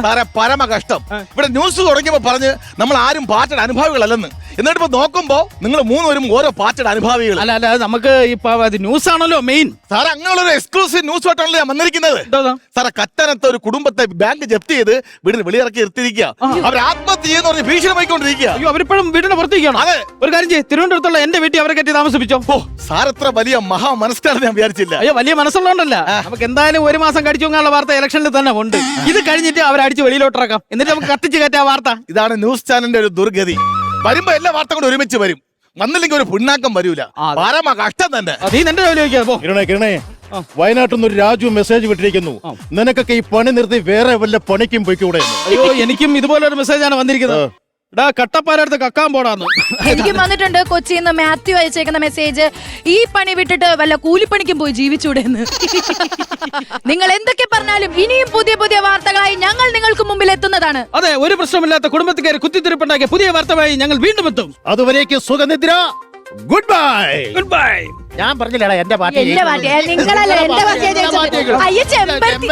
സാറേ പരമ കഷ്ടം. ഇവിടെ ന്യൂസ് തുടങ്ങിയപ്പോ പറഞ്ഞ് നമ്മൾ ആരും പാർട്ടിയുടെ അനുഭാവികളല്ലെന്ന്. എന്നിട്ട് ഇപ്പൊ നോക്കുമ്പോ നിങ്ങൾ മൂന്നുപേരും ഓരോ പാർട്ടിയുടെ അനുഭാവികൾ. അല്ല അല്ല നമുക്ക് ഇപ്പൊ ന്യൂസ് ആണല്ലോ മെയിൻ. സാറേ അങ്ങനെയുള്ള എക്സ്ക്ലൂസീവ് ന്യൂസ് ആയിട്ടാണല്ലോ ഞാൻ വന്നിരിക്കുന്നത്. സാറേ കത്തനത്തെ ഒരു കുടുംബത്തെ ബാങ്ക് ജപ്തി ചെയ്ത് വീടിന് വെളിയിറക്കി നിർത്തിയിരിക്കുക. അവർ ആത്മഹത്യ ചെയ്യുന്ന പറഞ്ഞ് ഭീഷണിപ്പോയിക്കൊണ്ടിരിക്കുക. അയ്യോ അവരിപ്പോഴും വീടിന് പുറത്തേക്കാണ്. അതെ, ഒരു കാര്യം ചെയ്യ്, തിരുവനന്തപുരത്തുള്ള എന്റെ വീട്ടിൽ അവരെ കെട്ടി താമസിപ്പിച്ചോ. ഓ സാർ എത്ര വലിയ മഹാ മനസ്സിലാണെന്ന് ഞാൻ വിചാരിച്ചില്ല. അയ്യോ വലിയ മനസ്സുള്ളതുകൊണ്ടല്ല, നമുക്ക് എന്തായാലും ഒരു മാസം കടിച്ചു പോകാനുള്ള വാർത്ത ഇലക്ഷനിൽ തന്നെ ഉണ്ട്. ഇത് കഴിഞ്ഞിട്ട് അവരടിച്ച് വെളിയിലോട്ടിറക്കാം, എന്നിട്ട് നമുക്ക് കത്തിച്ച് കയറ്റാ വാർത്ത. ഇതാണ് ന്യൂസ് ചാനലിന്റെ ഒരു ദുർഗതി. വരുമ്പോ എല്ലാ വാർത്ത കൊണ്ട് ഒരുമിച്ച് വരും, വന്നില്ലെങ്കിൽ ഒരു പുണ്ണാക്കം വരൂല. പരമ കഷ്ടം തന്നെ. നീ നിന്റെ ജോലി ചോദിക്കാ. കിരണേ വയനാട്ടിൽ നിന്ന് ഒരു രാജു മെസ്സേജ് വിട്ടിരിക്കുന്നു. നിനക്കൊക്കെ ഈ പണി നിർത്തി വേറെ വല്ല പണിക്കും പോയിക്കൂടെ? അയ്യോ എനിക്കും ഇതുപോലെ ഒരു മെസ്സേജാണ് വന്നിരിക്കുന്നത്. കട്ടപ്പാരടുത്ത് കക്കാൻ പോടാന്ന് എനിക്കും വന്നിട്ടുണ്ട്. കൊച്ചിയിൽ നിന്ന് മാത്യു അയച്ചേക്കുന്ന മെസ്സേജ്, ഈ പണി വിട്ടിട്ട് വല്ല കൂലിപ്പണിക്കും പോയി ജീവിച്ചൂടെ എന്ന്. നിങ്ങൾ എന്തൊക്കെ പറഞ്ഞാലും ഇനിയും പുതിയ പുതിയ വാർത്തകളായി ഞങ്ങൾ നിങ്ങൾക്ക് മുമ്പിൽ എത്തുന്നതാണ്. അതെ, ഒരു പ്രശ്നമില്ലാത്ത കുടുംബത്തിൽ കയറി കുത്തിത്തിരിപ്പുണ്ടാക്കിയ പുതിയ വാർത്തമായി ഞങ്ങൾ വീണ്ടും എത്തും. അതുവരേക്ക് സുഖനിദ്ര. Goodbye. Goodbye. ഞാൻ പറഞ്ഞില്ലടാ എന്റെ പാർട്ടി എന്റെ പാർട്ടി നിങ്ങളല്ല, എന്റെ പാർട്ടി. അയ്യോ ചെമ്പരത്തി.